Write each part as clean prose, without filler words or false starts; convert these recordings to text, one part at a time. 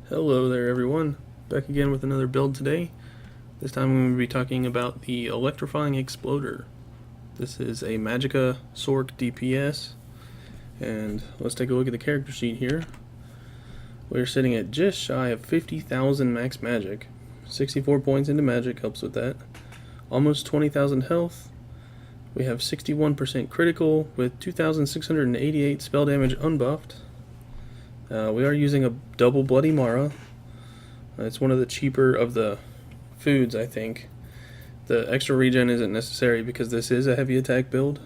Hello there everyone, back again with another build today. This time I'm going to be talking about the Electrifying Exploder. This is a Magicka Sorc DPS, and let's take a look at the character sheet here. We're sitting at just shy of 50,000 max magic. 64 points into magic helps with that. Almost 20,000 health. We have 61% critical with 2,688 spell damage unbuffed. We are using a double Bloody Mara. It's one of the cheaper of the foods, I think. The extra regen isn't necessary because this is a heavy attack build.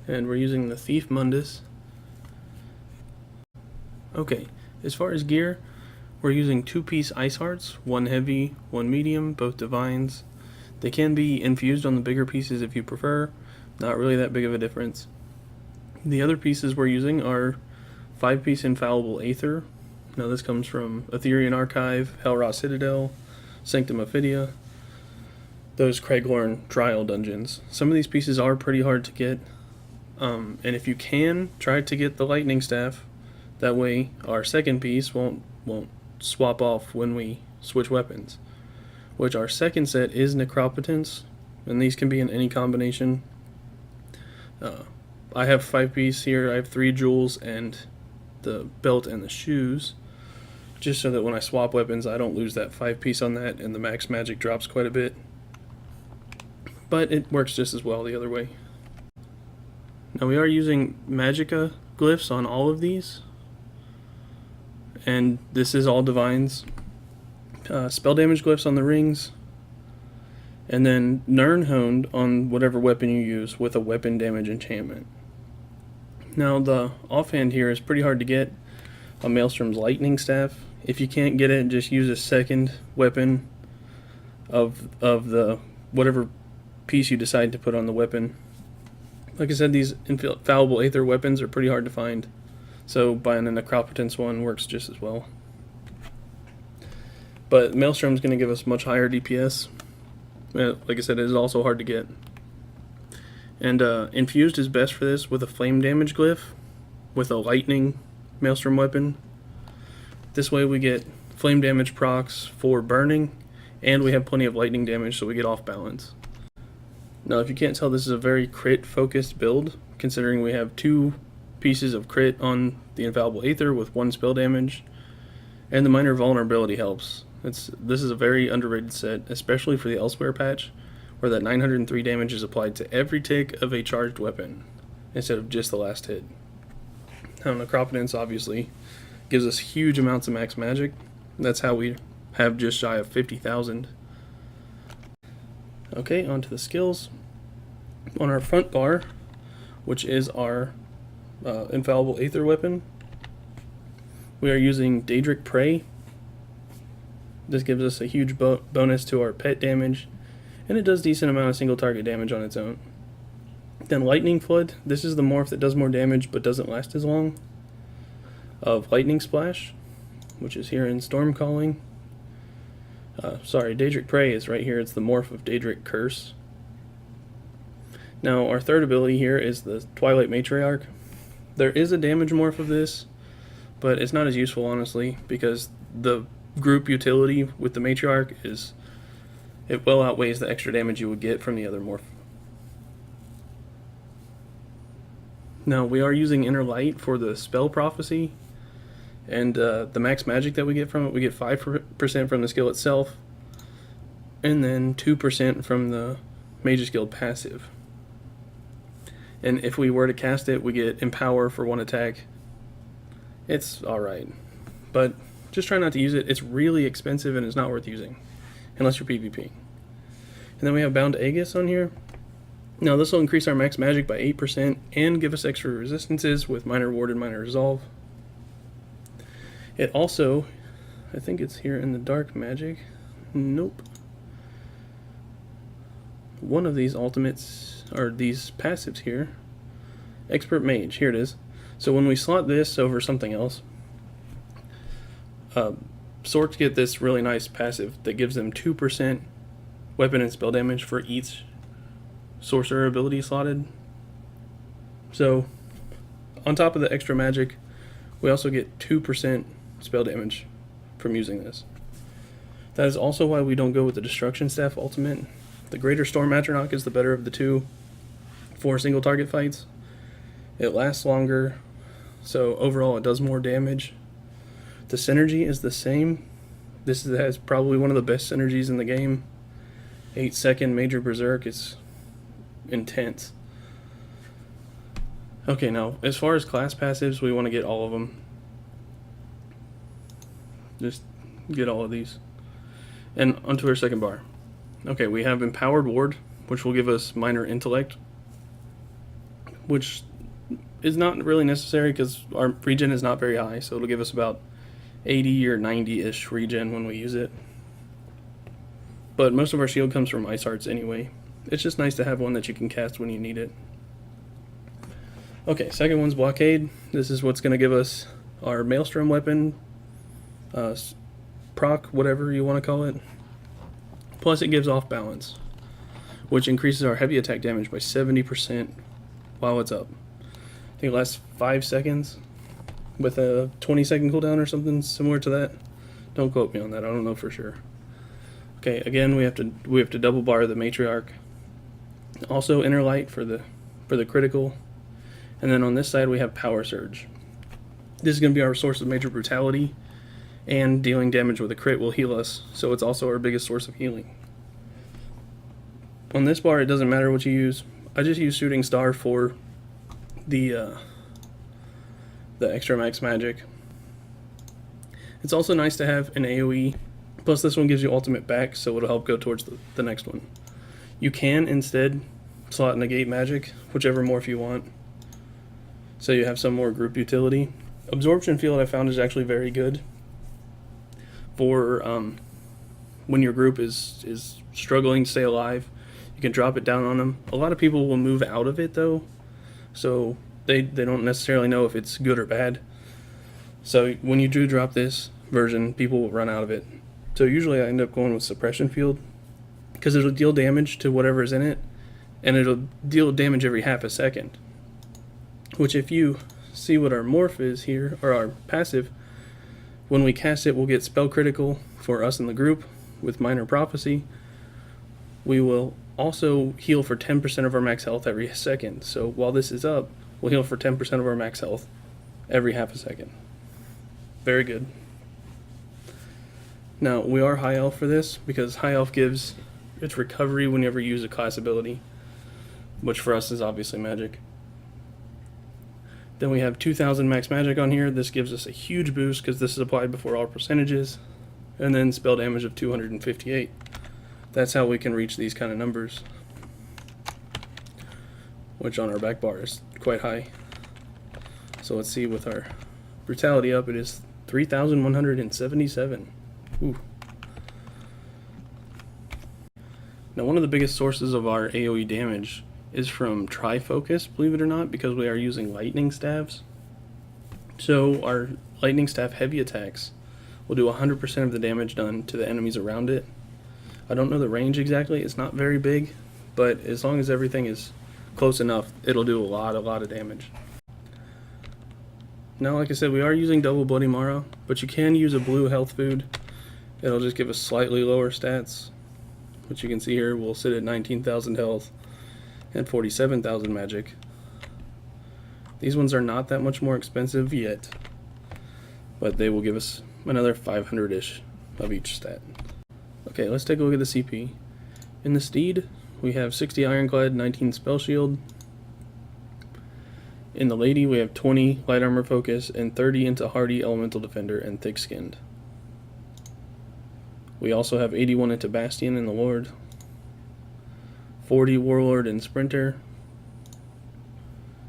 And we're using the Thief Mundus. Okay, as far as gear, we're using 2-piece Icehearts, one heavy, one medium, both divines. They can be infused on the bigger pieces if you prefer, not really that big of a difference. The other pieces we're using are 5-piece Infallible Aether. Now this comes from Ethereal Archive, Hellrot Citadel, Sanctum Ophidia, those Craiglorn trial dungeons. Some of these pieces are pretty hard to get, and if you can, try to get the lightning staff. That way our second piece won't swap off when we switch weapons. Which our second set is Necropotence, and these can be in any combination. I have 5-piece here, I have 3 jewels and the belt and the shoes, just so that when I swap weapons I don't lose that 5-piece on that and the max magic drops quite a bit. But it works just as well the other way. Now we are using Magicka glyphs on all of these, and this is all divines. Spell damage glyphs on the rings, and then Nirnhoned on whatever weapon you use with a weapon damage enchantment. Now the offhand here is pretty hard to get on Maelstrom's lightning staff. If you can't get it, just use a second weapon of the whatever piece you decide to put on the weapon. Like I said, these Infallible Aether weapons are pretty hard to find, so buying a Necropotence one works just as well. But Maelstrom's going to give us much higher DPS. Like I said, it is also hard to get. And Infused is best for this with a flame damage glyph with a lightning Maelstrom weapon. This way we get flame damage procs for burning, and we have plenty of lightning damage, so we get off balance. Now if you can't tell, this is a very crit focused build, considering we have 2 pieces of crit on the Infallible Aether with 1 spell damage, and the minor vulnerability helps. This is a very underrated set, especially for the Elsewhere patch, where that 903 damage is applied to every tick of a charged weapon, instead of just the last hit. Now Necropotence obviously gives us huge amounts of max magic. That's how we have just shy of 50,000. Okay, on to the skills. On our front bar, which is our Infallible Aether weapon, we are using Daedric Prey. This gives us a huge bonus to our pet damage, and it does decent amount of single target damage on its own. Then Lightning Flood, this is the morph that does more damage but doesn't last as long, of Lightning Splash, which is here in Stormcalling. Daedric Prey is right here, it's the morph of Daedric Curse. Now our third ability here is the Twilight Matriarch. There is a damage morph of this, but it's not as useful honestly, because the group utility with the Matriarch is, it well outweighs the extra damage you would get from the other morph. Now we are using Inner Light for the spell prophecy, and the max magic that we get from it, we get 5% from the skill itself, and then 2% from the Mage's Guild passive. And if we were to cast it, we get Empower for 1 attack. It's alright, but just try not to use it. It's really expensive and it's not worth using, unless you're PvP. And then we have Bound Aegis on here. Now this will increase our max magic by 8% and give us extra resistances with Minor Ward and Minor Resolve. It also, I think it's here in the Dark Magic. Nope. One of these ultimates, or these passives here, Expert Mage, here it is. So when we slot this over something else, Sorcs get this really nice passive that gives them 2% weapon and spell damage for each sorcerer ability slotted. So on top of the extra magic, We also get 2% spell damage from using this. That is also why we don't go with the Destruction Staff ultimate. The Greater Storm Atronach is the better of the two for single target fights. It lasts longer, so overall it does more damage. The synergy is the same. This has probably one of the best synergies in the game. 8-second Major Berserk is intense. Okay, now as far as class passives, we want to get all of them. Just get all of these. And onto our second bar. Okay, we have Empowered Ward, which will give us minor intellect, which is not really necessary because our regen is not very high, so it'll give us about 80 or 90-ish regen when we use it. But most of our shield comes from Icehearts anyway. It's just nice to have one that you can cast when you need it. Okay, second one's Blockade. This is what's going to give us our Maelstrom weapon, proc, whatever you want to call it. Plus it gives off balance, which increases our heavy attack damage by 70% while it's up. I think it lasts 5 seconds with a 20-second cooldown or something similar to that. Don't quote me on that, I don't know for sure. Okay, again we have to double bar the Matriarch. Also Inner Light for the critical. And then on this side we have Power Surge. This is going to be our source of major brutality, and dealing damage with a crit will heal us, so it's also our biggest source of healing. On this bar it doesn't matter what you use. I just use Shooting Star for the extra max magic. It's also nice to have an AoE, plus this one gives you ultimate back, so it'll help go towards the next one. You can instead slot negate magic, whichever morph you want, so you have some more group utility. Absorption Field I found is actually very good for when your group is struggling to stay alive. You can drop it down on them. A lot of people will move out of it though, so they don't necessarily know if it's good or bad. So when you do drop this version, people will run out of it. So usually I end up going with Suppression Field, because it'll deal damage to whatever's in it, and it'll deal damage every half a second. Which, if you see what our morph is here, or our passive, when we cast it we'll get spell critical for us in the group with Minor Prophecy. We will also heal for 10% of our max health every second. So while this is up, we'll heal for 10% of our max health every half a second. Very good. Now, we are High Elf for this, because High Elf gives its recovery whenever you use a class ability, which for us is obviously magic. Then we have 2000 max magic on here. This gives us a huge boost because this is applied before all percentages. And then spell damage of 258. That's how we can reach these kind of numbers, which on our back bar is quite high. So let's see, with our brutality up, it is 3177. Ooh. Now, one of the biggest sources of our AoE damage is from Trifocus, believe it or not, because we are using lightning staves. So our lightning staff heavy attacks will do 100% of the damage done to the enemies around it. I don't know the range exactly, it's not very big, but as long as everything is close enough, it'll do a lot of damage. Now, like I said, we are using double Bloody Mara, but you can use a blue health food. It'll just give us slightly lower stats, which you can see here will sit at 19,000 health and 47,000 magic. These ones are not that much more expensive yet, but they will give us another 500-ish of each stat. Okay, let's take a look at the CP. In the Steed, we have 60 Ironclad, 19 Spell Shield. In the Lady, we have 20 Light Armor Focus and 30 into Hardy, Elemental Defender, and Thick Skinned. We also have 81 into Bastion in the Lord, 40 Warlord and Sprinter,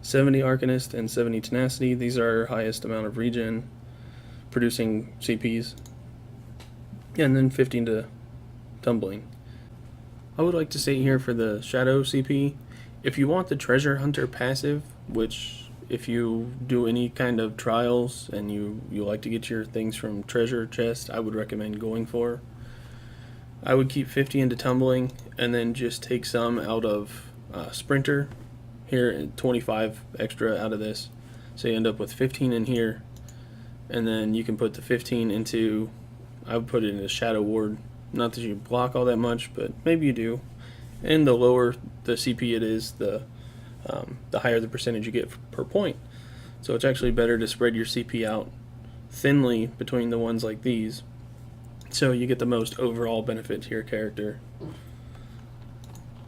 70 Arcanist and 70 Tenacity. These are our highest amount of regen producing CPs. And then 15 to Tumbling. I would like to say here for the Shadow CP, if you want the Treasure Hunter passive, which if you do any kind of trials and you like to get your things from treasure chest, I would recommend going for. I would keep 50 into Tumbling and then just take some out of Sprinter here and 25 extra out of this. So you end up with 15 in here and then you can put the 15 into, I would put it in a Shadow Ward. Not that you block all that much, but maybe you do. And the lower the CP it is, the higher the percentage you get per point. So it's actually better to spread your CP out thinly between the ones like these, so you get the most overall benefit to your character.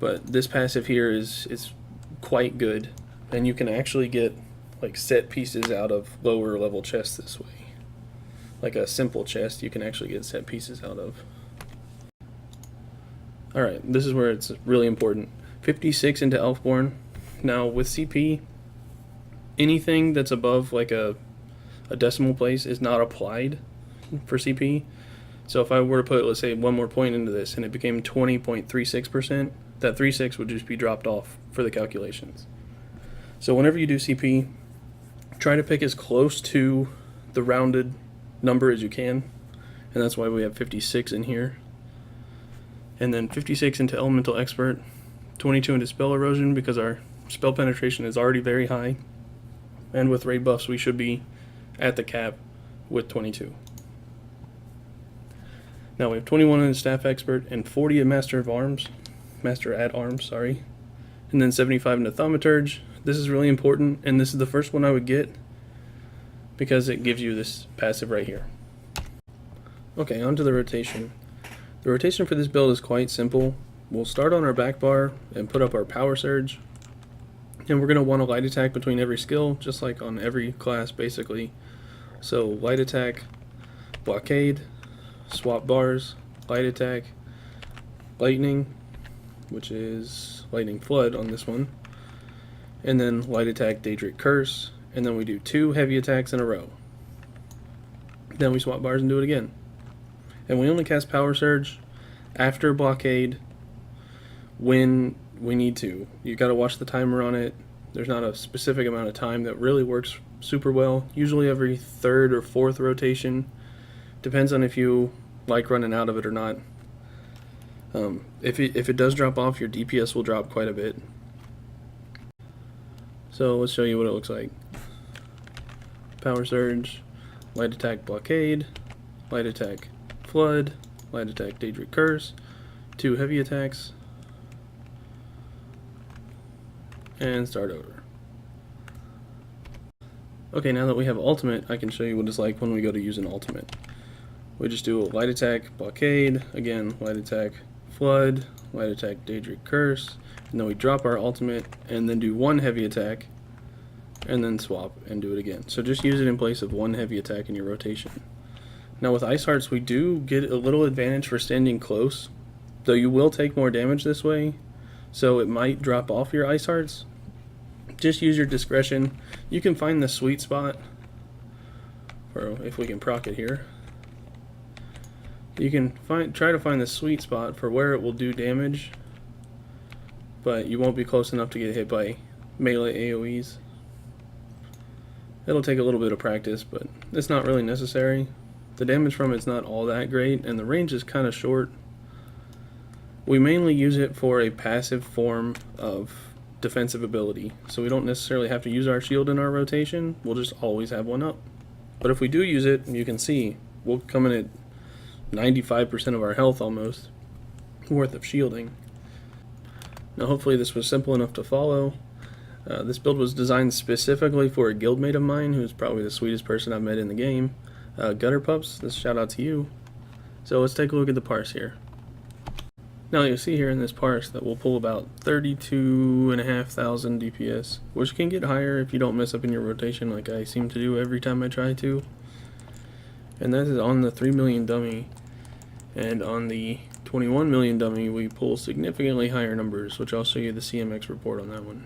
But this passive here is quite good, and you can actually get like set pieces out of lower level chests this way. Like a simple chest, you can actually get set pieces out of. Alright, this is where it's really important. 56 into Elfborn. Now with CP, anything that's above like a decimal place is not applied for CP. So if I were to put, let's say, one more point into this and it became 20.36%, that 36 would just be dropped off for the calculations. So whenever you do CP, try to pick as close to the rounded number as you can, and that's why we have 56 in here. And then 56 into Elemental Expert, 22 into Spell Erosion because our spell penetration is already very high, and with raid buffs we should be at the cap with 22. Now we have 21 in Staff Expert and 40 in Master at Arms, sorry. And then 75 into Thaumaturge. This is really important, and this is the first one I would get because it gives you this passive right here. Okay, on to the rotation. The rotation for this build is quite simple. We'll start on our back bar and put up our Power Surge. And we're going to want a light attack between every skill, just like on every class basically. So light attack, blockade, swap bars, light attack, lightning, which is lightning flood on this one, and then light attack, Daedric Curse, and then we do 2 heavy attacks in a row. Then we swap bars and do it again. And we only cast Power Surge after blockade when we need to. You got to watch the timer on it. There's not a specific amount of time that really works super well. Usually every 3rd or 4th rotation. Depends on if you like running out of it or not. If it does drop off, your DPS will drop quite a bit. So let's show you what it looks like. Power Surge, light attack, blockade, light attack, flood, light attack, Daedric Curse, 2 heavy attacks, and start over. Okay, now that we have ultimate, I can show you what it's like when we go to use an ultimate. We just do a light attack, blockade, again, light attack, flood, light attack, Daedric Curse, and then we drop our ultimate and then do 1 heavy attack and then swap and do it again. So just use it in place of 1 heavy attack in your rotation. Now with Icehearts, we do get a little advantage for standing close, though you will take more damage this way, so it might drop off your Icehearts. Just use your discretion. You can find the sweet spot, or if we can proc it here. You can try to find the sweet spot for where it will do damage, but you won't be close enough to get hit by melee AoEs. It'll take a little bit of practice, but it's not really necessary. The damage from it's not all that great, and the range is kind of short. We mainly use it for a passive form of defensive ability, so we don't necessarily have to use our shield in our rotation. We'll just always have one up. But if we do use it, you can see we'll come in at 95% of our health almost worth of shielding. Now hopefully this was simple enough to follow. This build was designed specifically for a guildmate of mine, who's probably the sweetest person I've met in the game. Gutter Pups, this shout out to you. So let's take a look at the parse here. Now you'll see here in this parse that we'll pull about 32,500 DPS, which can get higher if you don't mess up in your rotation like I seem to do every time I try to. And that is on the 3 million dummy, and on the 21 million dummy we pull significantly higher numbers, which I'll show you the CMX report on that one.